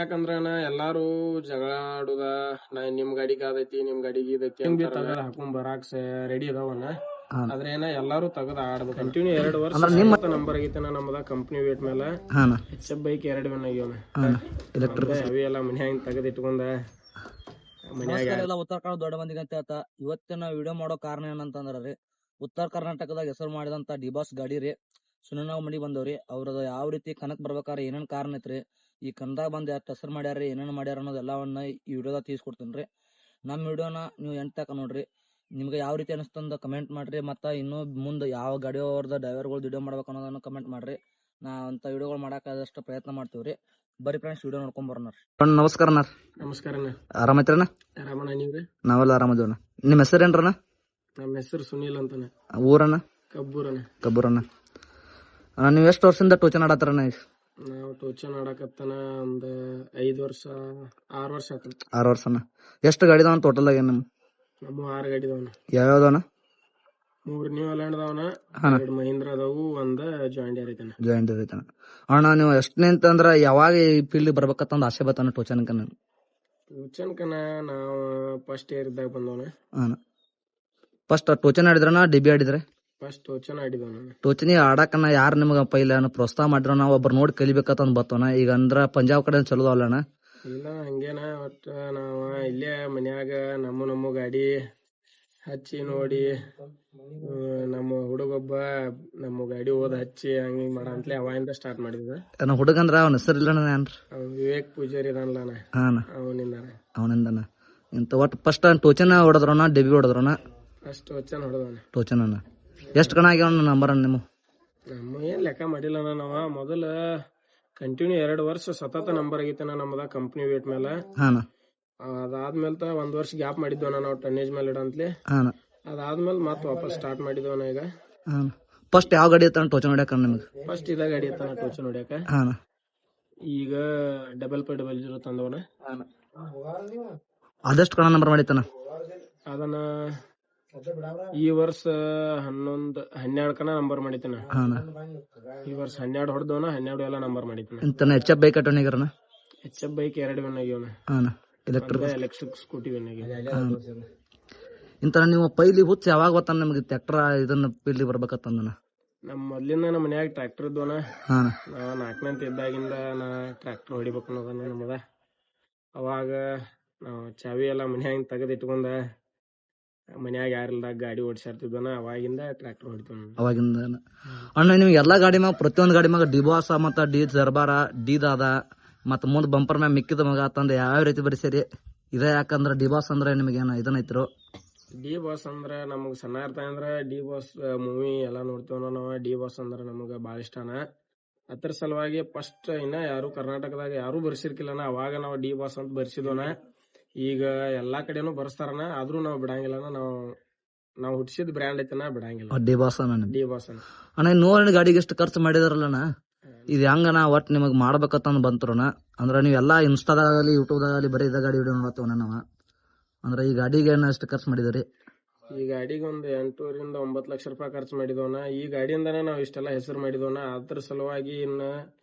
ಯಾಕಂದ್ರ ಎಲ್ಲಾರು ಜಗಳ ಆಡುದ ನಿಮ್ ಗಾಡಿಗೆ ಆದೈತಿ ನಿಮ್ ಗಾಡಿಗೆ ಇದೈತಿ ತಗದ ಹಾಕೊಂಡ್ ಬರಾಕ್ ರೆಡಿ ಅದಾವನ್ನ ಆದ್ರೆ ಎಲ್ಲಾರು ತಗದ ಆಡ್ಬೇಕು ಕಂಟಿನ್ಯೂ 2 ವರ್ಷ ನಂಬರ್ ಆಗೈತೆ ನಮ್ಮದ ಕಂಪ್ನಿ ವೇಟ್ ಮೇಲೆ HF ಬೈಕ್ 2 ವಿನ್ ಆಗ್ಯಾವ ಅವಿ ಎಲ್ಲ ಮನ್ಯಾಗ ತಗದ್ ಇಟ್ಕೊಂಡ ಮನ್ಯಾಗ ಉತ್ತರ ಕನ್ನಡ ದೊಡ್ಡ ಮಂದಿಗೆ ಅಂತ ಹೇಳ್ತಾ ಇವತ್ತಿನ ವಿಡಿಯೋ ಮಾಡೋ ಕಾರಣ ಏನಂತಂದ್ರಿ ಉತ್ತರ ಕರ್ನಾಟಕದಾಗ ಹೆಸರು ಮಾಡಿದಂತ ಡಿಬಾಸ್ ಗಾಡಿ ರೀ ಸುನನಾವ್ ಮನಿ ಬಂದವ್ರಿ ಅವ್ರದ ಯಾವ ರೀತಿ ಕನಕ್ ಬರ್ಬೇಕಾದ್ರೆ ಏನೇನ್ ಕಾರಣ ಐತ್ರಿ ಈ ಕನ್ನಡ ಬಂದ್ ಎಷ್ಟು ಹೆಸರು ಮಾಡ್ಯಾರ ಏನೇನ್ ಮಾಡ್ಯಾರ ಅನ್ನೋದೆಲ್ಲವನ್ನ ಈ ವಿಡಿಯೋದಾಗ ತಿಳಿಸ್ಕೊಡ್ತೀನಿ ನಮ್ಮ ವಿಡಿಯೋನ ನೀವು ಎಂಟ್ ತಕ ನೋಡ್ರಿ ನಿಮ್ಗೆ ಯಾವ ರೀತಿ ಅನಿಸ್ತಂದ ಕಮೆಂಟ್ ಮಾಡ್ರಿ ಮತ್ತ ಇನ್ನು ಮುಂದೆ ಯಾವ ಗಾಡಿ ಅವ್ರದ ಡ್ರೈವರ್ಗಳು ವಿಡಿಯೋ ಮಾಡ್ಬೇಕು ಅನ್ನೋದನ್ನ ಕಮೆಂಟ್ ಮಾಡ್ರಿ ನಾ ಅಂತ ವಿಡಿಯೋಗಳು ಮಾಡಕ್ ಆದಷ್ಟು ಪ್ರಯತ್ನ ಮಾಡ್ತೀವ್ರಿ ಬರೀ ಫ್ರೆಂಡ್ಸ್ ವಿಡಿಯೋ ನೋಡ್ಕೊಂಡ್ ಬರೋಣ ನಮಸ್ಕಾರ ನಮಸ್ಕಾರ ಆರಾಮೈತ್ರಣ್ಣ ಆರಾಮಣ್ಣ ನೀವ್ರಿ ನಾವೆಲ್ಲ ಆರಾಮದೇವಣ್ಣ ನಿಮ್ಮ ಹೆಸರೇನ್ರಣ್ಣ ನಮ್ಮ ಹೆಸರು ಸುನೀಲ್ ಅಂತಾನೆ ಊರಣ್ಣ ಕಬ್ಬೂರಣ್ಣ ನೀವು ಎಷ್ಟು ವರ್ಷದಿಂದ ಟೋಚನ್ ಆಡತ್ತಾರಣ್ಣ ನಾವು ಟೋಚನ್ ಆಡಕತ್ತನ ಒಂದ್ 5 ವರ್ಷ 6 ವರ್ಷ ಆತ 6 ವರ್ಷನ ಎಷ್ಟು ಗಾಡಿ ಇದಾವಣ್ಣ ಟೋಟಲ್ ಆಗಿ ನಮ್ಮ 6 ಗಾಡಿ ಇದಾವಣ್ಣ ಯಾವ್ಯಾವ್ದಣ್ಣ 3 ನ್ಯೂ ಹಲ್ಯಾಂಡ್ ಅದಾವಣ್ಣ 2 ಮಹೀಂದ್ರ ಅದಾವು ಒಂದ ಜಾಯಿಂಟ್ ಐತಣ್ಣ ಅಣ್ಣ ನೀವು ಎಷ್ಟನೇ ಅಂತಂದ್ರ ಯಾವಾಗ ಈ ಫೀಲ್ಡ್ ಬರ್ಬೇಕಂತ ಆಸೆ ಬತ್ತಾನ ಟೋಚನ್ಕನ ನಾವು ಫಸ್ಟ್ ಇಯರ್ ಇದ್ದಾಗ ಬಂದವನ ಫಸ್ಟ್ ಟೋಚನ್ ಆಡಿದ್ರಣ್ಣ ಡಿಬಿ ಆಡಿದ್ರೆ ಫಸ್ಟ್ ಟೋಚನ್ ಆಡಿದವನ ಟೋಚನಿ ಆಡಕನ ಯಾರು ನಿಮ್ಗ ಪೈಲ ಪ್ರೋತ್ಸಾಹ ಮಾಡಿದ್ರ ನಾವ್ ಒಬ್ರು ನೋಡಿ ಕಲಿಬೇಕಂತ ಬತ್ತವನ ಈಗ ಅಂದ್ರ ಪಂಜಾಬ್ ಕಡೆ ಚಲೋ ಅಲ್ಲಣ್ಣ ಇಲ್ಲ ಹಂಗೇನ ಒಟ್ಟ ನಾವ ಇಲ್ಲೇ ಮನ್ಯಾಗ ನಮ್ಮ ಗಾಡಿ ಹಚ್ಚಿ ನೋಡಿ ನಮ್ಮ ಹುಡುಗೊಬ್ಬ ನಮ್ಮ ಗಾಡಿ ಓದ್ ಹಚ್ಚಿ ಹಂಗ ಮಾಡಂತ್ಲೆ ಅವಾಗಿಂದ ಸ್ಟಾರ್ಟ್ ಮಾಡಿದ್ವಿ ಹುಡುಗಂದ್ರ ಅವನ ಹೆಸರಿಲ್ಲ ವಿವೇಕ್ ಪೂಜಾರಿ ಇದಾನಲ್ಲ ಅವನಿಂದನ ಇಂತ ಒಟ್ಟು ಫಸ್ಟ್ ಟೋಚನ್ ಹೊಡೆದ್ರಣ ಡೆಬಿ ಹೊಡೆದ್ರಣ ಫಸ್ಟ್ ಟೋಚನ್ ಹೊಡೆದವನ ಟೋಚನ್ ಅಣ್ಣ ಎಷ್ಟು ಕಣ ಆಗ್ಯಾವ ನಂಬರ್ ನಿಮ್ಮ ಏನ್ ಲೆಕ್ಕ ಮಾಡಿಲ್ಲ ನಾವ ಮೊದಲ ಕಂಟಿನ್ಯೂ 2 ವರ್ಷ ಸತತ ನಂಬರ್ ಆಗೈತನ ನಮ್ಮದ ಕಂಪ್ನಿ ವೇಟ್ ಮೇಲೆ ಅದಾದ್ಮೇಲೆ 1 ವರ್ಷ ಗ್ಯಾಪ್ ಮಾಡಿದ್ವನ ನಾವು ಟನ್ನೇಜ್ ಮೇಲೆ ಇಡಂತ್ಲಿ ಅದಾದ್ಮೇಲೆ ಮತ್ ವಾಪಸ್ ಸ್ಟಾರ್ಟ್ ಮಾಡಿದ್ವನ ಈಗ ಫಸ್ಟ್ ಯಾವ ಗಾಡಿ ಐತನ ಟೋಚನ್ ಹೊಡ್ಯಾಕ ನಿಮ್ಗೆ ಫಸ್ಟ್ ಇದ ಗಾಡಿ ಐತನ ಟೋಚನ್ ಹೊಡ್ಯಾಕ ಈಗ 5500 ತಂದವನ ಅದೆಷ್ಟು ಕಣ ನಂಬರ್ ಮಾಡಿತನ ಅದನ್ನ ಈ ವರ್ಷ 12 ಕಣ ನಂಬರ್ ಮಾಡಿತನ ಈ ವರ್ಷ 12 ಹೊಡೆದವನ 12 ಎಲ್ಲ ನಂಬರ್ ಮಾಡಿತನ HF ಬೈಕ್ ಅಟೋನಿಗರನ HF ಬೈಕ್ 2 ವಿನ್ ಆಗ್ಯಾವನ ಎಲೆಕ್ಟ್ರಿಕ್ ಸ್ಕೂಟಿ ವಿನ್ ಆಗ್ಯಾವ ಇಂತ ನೀವು ಪೈಲಿ ಹುಚ್ಚ ಯಾವಾಗ ಗೊತ್ತಾನ ನಿಮ್ಗೆ ಟ್ರ್ಯಾಕ್ಟರ್ ಇದನ್ನ ಫೀಲ್ಡ್ ಬರ್ಬೇಕಂತಂದನ ನಮ್ಮ ಮೊದ್ಲಿಂದ ನಮ್ಮ ಮನ್ಯಾಗ ಟ್ರ್ಯಾಕ್ಟರ್ ಇದ್ವನ ನಾವ್ 4ನೇ ಇದ್ದಾಗಿಂದ ನಾ ಟ್ರ್ಯಾಕ್ಟರ್ ಹೊಡಿಬೇಕು ಅನ್ನೋದನ್ನ ನಮ್ಮದ ಅವಾಗ ನಾವ್ ಚಾವಿ ಎಲ್ಲ ಮನ್ಯಾಗ ತೆಗೆದು ಇಟ್ಕೊಂಡ ಮನ್ಯಾಗ ಯಾರಿಲ್ದಾಗ ಗಾಡಿ ಓಡಿಸಾರ್ತಿದ್ವನ ಅವಾಗಿಂದ ಟ್ರ್ಯಾಕ್ಟರ್ ಹೊಡಿತೀವಿ ಅವಾಗಿಂದ ಅಣ್ಣ ನಿಮ್ಗೆ ಎಲ್ಲಾ ಗಾಡಿ ಮ್ಯಾಗ ಪ್ರತಿಯೊಂದು ಗಾಡಿ ಮ್ಯಾಗ ಡಿಬಾಸ ಮತ್ತ ಡಿ ಜರ್ಬಾರ ಡಿದಾದ ಮತ್ತ ಮುಂದ್ ಬಂಪರ್ ಮ್ಯಾಗ ಮಿಕ್ಕಿದ ಮಗ ಅಂತಂದ ಯಾವ ರೀತಿ ಬರೀಸೇರಿ ಇದ ಯಾಕಂದ್ರ ಡಿಬಾಸ್ ಅಂದ್ರೆ ನಿಮ್ಗೆ ಏನ ಇದನ್ನೈತ್ರು ಡಿ ಬಾಸ್ ಅಂದ್ರ ನಮಗ್ ಸಣ್ಣ ಇರ್ತ ಅಂದ್ರ ಡಿ ಬಾಸ್ ಮೂವಿ ಎಲ್ಲಾ ನೋಡ್ತೇವ ನಾವ್ ಡಿ ಬಾಸ್ ಅಂದ್ರ ನಮಗ ಬಾಳ ಇಷ್ಟನ ಅದ್ರ ಸಲುವಾಗಿ ಫಸ್ಟ್ ಇನ್ನ ಯಾರು ಕರ್ನಾಟಕದಾಗ ಯಾರು ಬರ್ಸಿರ್ಕಿಲ್ಲನ ಅವಾಗ ನಾವ್ ಡಿ ಬಾಸ್ ಅಂತ ಬರ್ಸಿದ್ವನ ಈಗ ಎಲ್ಲಾ ಕಡೆನೂ ಬರ್ಸ್ತಾರನ ಆದ್ರೂ ನಾವ್ ಬಿಡಂಗಿಲ್ಲನ ನಾವ್ ಹುಟ್ಟಿಸಿದ ಬ್ರ್ಯಾಂಡ್ ಐತನ ಬಿಡಂಗಿಲ್ಲ ಡಿ ಬಾಸ್ ಅಣ್ಣ ನೋಡ್ ಗಾಡಿಗೆ ಎಷ್ಟು ಖರ್ಚು ಮಾಡಿದಾರಲ್ಲಣ್ಣ ಇದು ಹೆಂಗನ ಒಟ್ ನಿಮಗ್ ಮಾಡ್ಬೇಕಂತ ಬಂತ್ರನ ಅಂದ್ರ ನೀವೆಲ್ಲಾ ಇನ್ಸ್ಟಾದಾಗಲಿ ಯೂಟ್ಯೂಬ್ದಾಗಲಿ ಬರೀ ಇದ ಗಾಡಿ ವಿಡಿಯೋ ನೋಡತ್ತವನ ನಾವ ಅಂದ್ರ ಈ ಗಾಡಿಗೆ ಎಷ್ಟು ಖರ್ಚು ಮಾಡಿದ್ರಿ ಈ ಗಾಡಿಗೆ ಒಂದ್ 8 ರಿಂದ 9 ಲಕ್ಷ ರೂಪಾಯಿ ಖರ್ಚು ಮಾಡಿದವನ ಈ ಗಾಡಿಯಿಂದಾನೆ ನಾವ್ ಇಷ್ಟೆಲ್ಲಾ ಹೆಸರು ಮಾಡಿದವನ ಅದ್ರ ಸಲುವಾಗಿ ಇನ್ನ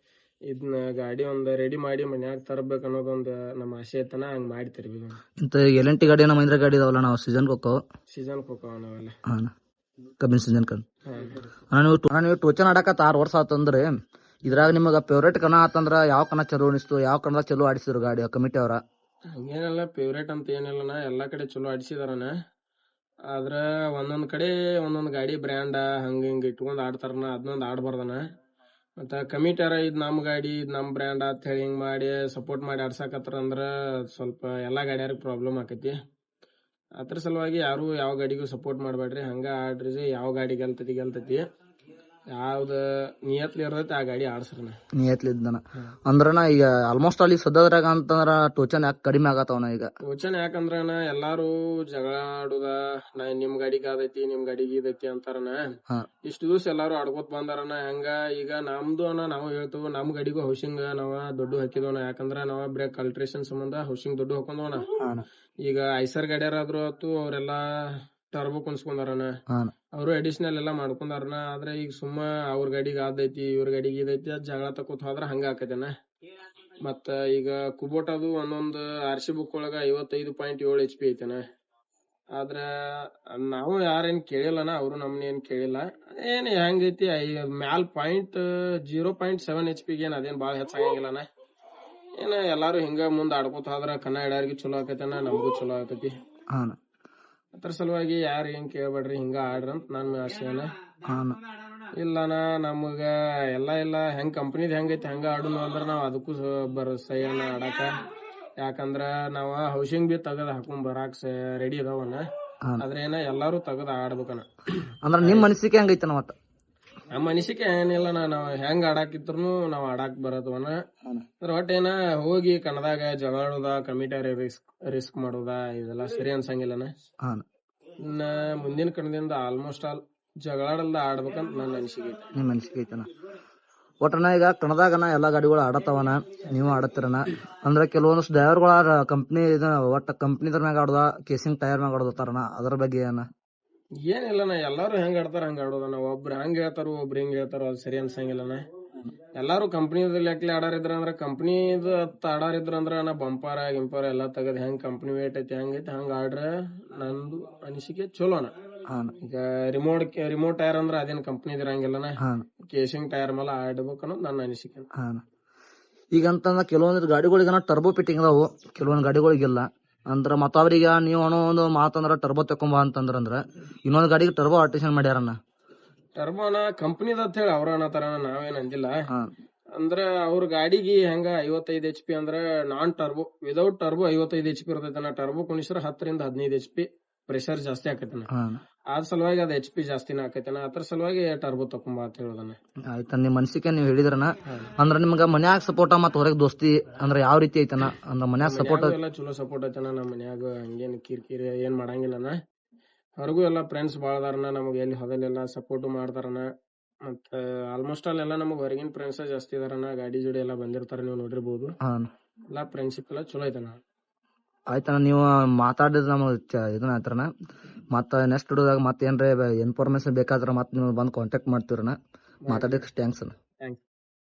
ಇದನ್ನ ಗಾಡಿ ಒಂದ್ ರೆಡಿ ಮಾಡಿ ಮನ್ಯಾಗ ತರಬೇಕು ಅನ್ನೋದೊಂದ್ ನಮ್ಮ ಆಸೆ ಐತನ ಹಂಗ ಮಾಡಿ ತರ್ಬೇಕು ಇಂತ LNT ಗಾಡಿ ಮಹೀಂದ್ರ ಗಾಡಿ ಇದಾವಲ್ಲ ನಾವು ಸೀಸನ್ ಹೋಗ್ತಾವ ನಾವೆಲ್ಲ ಕಬ್ಬಿನ ಸೀಸನ್ ನೀವು ಟೋಚನ್ ಆಡಕತ್ತ 6 ವರ್ಷ ಆತಂದ್ರೆ ಇದ್ರಾಗ ನಿಮಗ ಫೇವ್ರೇಟ್ ಕಣ ಆತಂದ್ರ ಯಾವ ಕಣ ಚಲೋ ಅನಿಸ್ತು ಯಾವ ಕಣ ಚಲೋ ಆಡಿಸಿದ್ರು ಗಾಡಿ ಕಮಿಟಿ ಅವರ ಹಂಗೇನಲ್ಲ ಫೇವ್ರೇಟ್ ಅಂತ ಏನಿಲ್ಲನ ಎಲ್ಲಾ ಕಡೆ ಚಲೋ ಆಡಿಸಿದಾರನ ಆದ್ರ ಒಂದೊಂದ್ ಕಡೆ ಒಂದೊಂದ್ ಗಾಡಿ ಬ್ರ್ಯಾಂಡ್ ಹಂಗ ಹಿಂಗ ಇಟ್ಕೊಂಡ್ ಆಡ್ತಾರನ ಅದನ್ನೊಂದ್ ಆಡ್ಬಾರ್ದನ ಮತ್ತ ಕಮಿಟಿಯರ ಇದ್ ನಮ್ ಗಾಡಿ ಇದ್ ನಮ್ ಬ್ರ್ಯಾಂಡ್ ಅಂತ ಹೇಳಿ ಹಿಂಗ್ ಮಾಡಿ ಸಪೋರ್ಟ್ ಮಾಡಿ ಆಡ್ಸಾಕತ್ತಾರ ಅಂದ್ರ ಸ್ವಲ್ಪ ಎಲ್ಲಾ ಗಾಡಿಯಾರಿಗೆ ಪ್ರಾಬ್ಲಮ್ ಆಕತಿ ಅದ್ರ ಸಲುವಾಗಿ ಯಾರು ಯಾವ ಗಾಡಿಗೂ ಸಪೋರ್ಟ್ ಮಾಡ್ಬೇಡ್ರಿ ಹಂಗ ಆಡ್ರಿ ಯಾವ ಗಾಡಿ ಗೆಲ್ತತಿ ಯಾವ್ದ ನಿಯತ್ಲಿ ಇರ್ತೈತಿ ಆ ಗಾಡಿ ಆಡ್ಸ್ರನ ನಿಯತ್ಲಿ ಇದ್ದನ ಅಂದ್ರನ ಈಗ ಆಲ್ಮೋಸ್ಟ್ ಅಲ್ಲಿ ಸದ್ಯದ್ರಾಗ ಅಂತಂದ್ರ ಟೋಚನ್ ಯಾಕೆ ಕಡಿಮೆ ಆಗತ್ತವನ ಈಗ ಟೋಚನ್ ಯಾಕಂದ್ರನ ಎಲ್ಲಾರು ಜಗಳ ಆಡುದ ನಿಮ್ ಗಾಡಿಗೆ ಆದೈತಿ ನಿಮ್ ಗಾಡಿಗೆ ಇದೈತಿ ಅಂತಾರನ ಇಷ್ಟು ದಿವಸ ಎಲ್ಲಾರು ಆಡ್ಕೋತ್ ಬಂದಾರನ ಹೆಂಗ ಈಗ ನಮ್ದು ನಾವು ಹೇಳ್ತೇವ ನಮ್ ಗಾಡಿಗೂ ಹೌಸಿಂಗ್ ನಾವ ದೊಡ್ಡ ಹಾಕಿದವನ ಯಾಕಂದ್ರ ನಾವ ಬ್ರೇಕ್ ಅಲ್ಟ್ರೇಷನ್ ಸಂಬಂಧ ಹೌಸಿಂಗ್ ದೊಡ್ಡ ಹಾಕೊಂಡವನ ಈಗ ಐಸರ್ ಗಾಡಿಯಾರಾದ್ರು ಆತು ಅವ್ರೆಲ್ಲಾ ಟರ್ಬೋ ಕುಣಿಸ್ಕೊಂಡಾರನ ಅವರು ಅಡಿಷನಲ್ ಎಲ್ಲಾ ಮಾಡ್ಕೊಂಡಾರನ ಆದ್ರೆ ಈಗ ಸುಮ್ಮ ಅವ್ರ ಗಾಡಿಗೆ ಆದೈತಿ ಇವ್ರ ಗಾಡಿಗೆ ಇದೈತಿ ಜಗಳ ತಕೋತ ಹೋದ್ರ ಹಂಗ ಆಕೈತನ ಮತ್ತ ಈಗ ಕುಬೋಟದು ಒಂದೊಂದು RC ಬುಕ್ ಒಳಗ 55.7 HP ಐತನ. ಆದ್ರ ನಾವು ಯಾರೇನ್ ಕೇಳಿಲ್ಲನ, ಅವ್ರು ನಮ್ನ ಏನ್ ಕೇಳಿಲ್ಲ. ಏನ್ ಹೆಂಗೈತಿ ಮ್ಯಾಲ್ 0.7 HP ಏನ್ ಅದೇನ್ ಬಾಳ ಹೆಚ್ಚಾಗಂಗಿಲ್ಲನ. ಏನ ಎಲ್ಲಾರು ಹಿಂಗ ಮುಂದ್ ಆಡ್ಕೋತ ಹೋದ್ರ ಕನ್ನ ಹಿಡ್ಯಾರ್ಗಿ ಚಲೋ ಆಕೈತನ, ನಮಗೂ ಚಲೋ ಆಕೈತಿ. ಹಾಂ ಅದ್ರ ಸಲುವಾಗಿ ಯಾರು ಏನ್ ಕೇಳ್ಬೇಡ್ರಿ, ಹಿಂಗ ಆಡ್ರಿ ಅಂತ ನನ್ನ ಆಸೆನ. ಹಾಂ ಇಲ್ಲನ ನಮಗ ಎಲ್ಲ ಹೆಂಗ್ ಕಂಪ್ನಿದ್ ಹೆಂಗೈತಿ ಹಂಗ ಆಡುನು ಅಂದ್ರ ನಾವ್ ಅದಕ್ಕೂ ಸೈಯನ್ನ ಆಡಾಕ. ಯಾಕಂದ್ರ ನಾವ ಹೌಸಿಂಗ್ ಬಿ ತೆಗದ್ ಹಾಕೊಂಡ್ ಬರಾಕ್ ರೆಡಿ ಅದಾವನ. ಹಾಂ ಆದ್ರ ಏನ ಎಲ್ಲಾರು ತೆಗದ್ ಆಡ್ಬೇಕನ. ಅಂದ್ರೆ ನಿಮ್ಮ ಅನಿಸಿಕೆ ಹೆಂಗೈತನ ಒಟ್ಟ? ನಮ್ಮ ಅನಿಸಿಕೆ ಏನಿಲ್ಲನ, ನಾವ್ ಹೆಂಗ್ ಆಡಾಕಿದ್ರು ನಾವ್ ಆಡಾಕ್ ಬರತ್ವನ. ಅದ್ರ ಒಟ್ಟ ಏನ ಹೋಗಿ ಕನ್ನದಾಗ ಜಗಳಾಡೋದ, ಕಮಿಟಿಯವ್ರ ರಿಸ್ಕ್ ಮಾಡೋದ ಇದೆಲ್ಲ ಸರಿ ಅನ್ಸಂಗಿಲ್ಲನ. ಹಾಂ ಇನ್ನ ಮುಂದಿನ ಕಣದಿಂದ ಆಲ್ಮೋಸ್ಟ್ ಆಲ್ ಜಗಳಾಡಲ್ದ ಆಡ್ಬೇಕಂತ ನನ್ನ ಅನಿಸಿಕೆ ಐತಿ. ನಿಮ್ಮ ಅನಿಸಿಕೆ ಐತನ. ಒಟ್ಟನ ಈಗ ಕನ್ನದಾಗನ ಎಲ್ಲಾ ಗಾಡಿಗಳು ಆಡತಾವನ, ನೀವು ಆಡತ್ತಿರನ. ಅಂದ್ರೆ ಕೆಲವೊಂದಷ್ಟು ಡ್ರೈವರ್ಗಳ ಕಂಪ್ನಿ ಒಟ್ಟ ಕಂಪ್ನಿದ್ರ ಮ್ಯಾಗ ಆಡೋದ, ಕೇಸಿಂಗ್ ಟೈರ್ ಮ್ಯಾಗ ಆಡೋದತ್ತಾರನ, ಅದ್ರ ಬಗ್ಗೆ ಏನ? ಏನಿಲ್ಲನ, ಎಲ್ಲಾರು ಹೆಂಗ್ ಆಡ್ತಾರ ಹಂಗ ಆಡೋದನ. ಒಬ್ರು ಹಂಗ ಹೇಳ್ತಾರ, ಒಬ್ರು ಹಿಂಗ್ ಹೇಳ್ತಾರ, ಅದು ಸರಿ ಅನ್ಸಂಗಿಲ್ಲನ. ಎಲ್ಲಾರು ಕಂಪ್ನಿದ ಲೆಕ್ಕಲೆ ಆಡಾರಿದ್ರ ಅಂದ್ರ, ಕಂಪ್ನಿದ ಆಡಾರಿದ್ರ ಅಂದ್ರ ನಾ ಬಂಪಾರ ಗಿಂಪಾರ ಎಲ್ಲಾ ತೆಗದ್ ಹೆಂಗ್ ಕಂಪ್ನಿ ವೇಟ್ ಐತಿ ಹಂಗೈತಿ ಹಂಗ ಆಡ್ರ ನಂದು ಅನಿಸಿಕೆ ಚಲೋನ. ಈಗ ರಿಮೋಟ್ ಟೈರ್ ಅಂದ್ರ ಅದೇನ್ ಕಂಪ್ನಿದ್ ಇರಂಗಿಲ್ಲನ. ಕೇಸಿಂಗ್ ಟೈರ್ ಮೇಲೆ ಆಡ್ಬೇಕು ಅನ್ನೋದು ನನ್ನ ಅನಿಸಿಕೆ. ಈಗ ಅಂತಂದ್ರ ಕೆಲವೊಂದ್ ಗಾಡಿಗಳಿಗ ಟರ್ಬೋ ಫಿಟ್ಟಿಂಗ್ ಅದಾವು, ಕೆಲವೊಂದ್ ಗಾಡಿಗಳಿಗಿಲ್ಲ. ಅಂದ್ರ ಮತ್ತ ಅವ್ರಿಗೆ ನೀವು ಅನ್ನೋ ಒಂದು ಮಾತಂದ್ರ ಟರ್ಬೋ ತಕೊಂಬ ಅಂತಂದ್ರ ಇನ್ನೊಂದ್ ಗಾಡಿಗೆ ಟರ್ಬೋ ಆರ್ಟಿಷನ್ ಮಾಡ್ಯಾರನ್ನ. ಟರ್ಬೋನ ಕಂಪ್ನಿದ ಅಂತ ಹೇಳಿ ಅವ್ರ ಅನ್ನತಾರ, ನಾವೇನ್ ಅಂದಿಲ್ಲ. ಅಂದ್ರ ಅವ್ರ ಗಾಡಿಗೆ ಹೆಂಗ 55 HP ಅಂದ್ರ non turbo without turbo 55 HP ಇರ್ತೈತನ. ಟರ್ಬೋ ಕುಣಿಸ್ರ 10 ರಿಂದ 15 HP ಪ್ರೆಷರ್ ಜಾಸ್ತಿ ಆಕೈತನ. ಅದ್ರ ಸಲುವಾಗಿ ಅದ್ HP ಜಾಸ್ತಿನ ಆಕೈತನ. ಅದ್ರ ಸಲುವಾಗಿ ಟರ್ಬೋ ತಕೊಂಬ ಅಂತ ಹೇಳೋದನ್ನ. ಆಯ್ತ, ನಿಮ್ ಮನಸ್ಸಿಗೆ ನೀವು ಹೇಳಿದ್ರನ. ಅಂದ್ರ ನಿಮ್ಗ ಮನ್ಯಾಗ ಸಪೋರ್ಟ್ ಮತ್ತ ಹೊರಗ್ ದೋಸ್ತಿ ಅಂದ್ರ ಯಾವ ರೀತಿ ಐತನ? ಅಂದ್ರ ಮನ್ಯಾಗ ಸಪೋರ್ಟ್ ಎಲ್ಲ ಚಲೋ ಸಪೋರ್ಟ್ ಐತನ. ನಮ್ಮ ಮನ್ಯಾಗ ಹಂಗೇನ್ ಕಿರಿಕಿರಿ ಏನ್ ಮಾಡಂಗಿಲ್ಲನ. ಹೊರಗೂ ಎಲ್ಲಾ ಫ್ರೆಂಡ್ಸ್ ಬಾಳ ಅದಾರನ, ನಮಗ್ ಎಲ್ಲಿ ಹೊದಲೆಲ್ಲ ಸಪೋರ್ಟ್ ಮಾಡ್ತಾರನ. ಮತ್ತ ಆಲ್ಮೋಸ್ಟ್ ಆಲ್ ಎಲ್ಲ ನಮಗ್ ಹೊರಗಿನ ಫ್ರೆಂಡ್ಸ್ ಜಾಸ್ತಿ ಇದಾರನ. ಗಾಡಿ ಜೋಡಿ ಎಲ್ಲಾ ಬಂದಿರ್ತಾರ, ನೀವು ನೋಡಿರ್ಬೋದು. ಎಲ್ಲಾ ಫ್ರೆಂಡ್ಶಿಪ್ ಎಲ್ಲ ಚಲೋ ಐತನ. ಆಯ್ತನ, ನೀವು ಮಾತಾಡಿದ ನಮಗ್ ಇದನ್ನ ಆಯ್ತಾರನ. ಮತ್ತ ನೆಕ್ಸ್ಟ್ ವಿಡಿಯೋದಾಗ ಮತ್ತೆ ಏನ್ರ ಇನ್ಫಾರ್ಮೇಶನ್ ಬೇಕಾದ್ರ ಮತ್ತೆ ನೀವು ಬಂದು ಕಾಂಟ್ಯಾಕ್ಟ್ ಮಾಡ್ತೀರನ. ಮಾತಾಡಕ್ಕೆ ಥ್ಯಾಂಕ್ಸ್.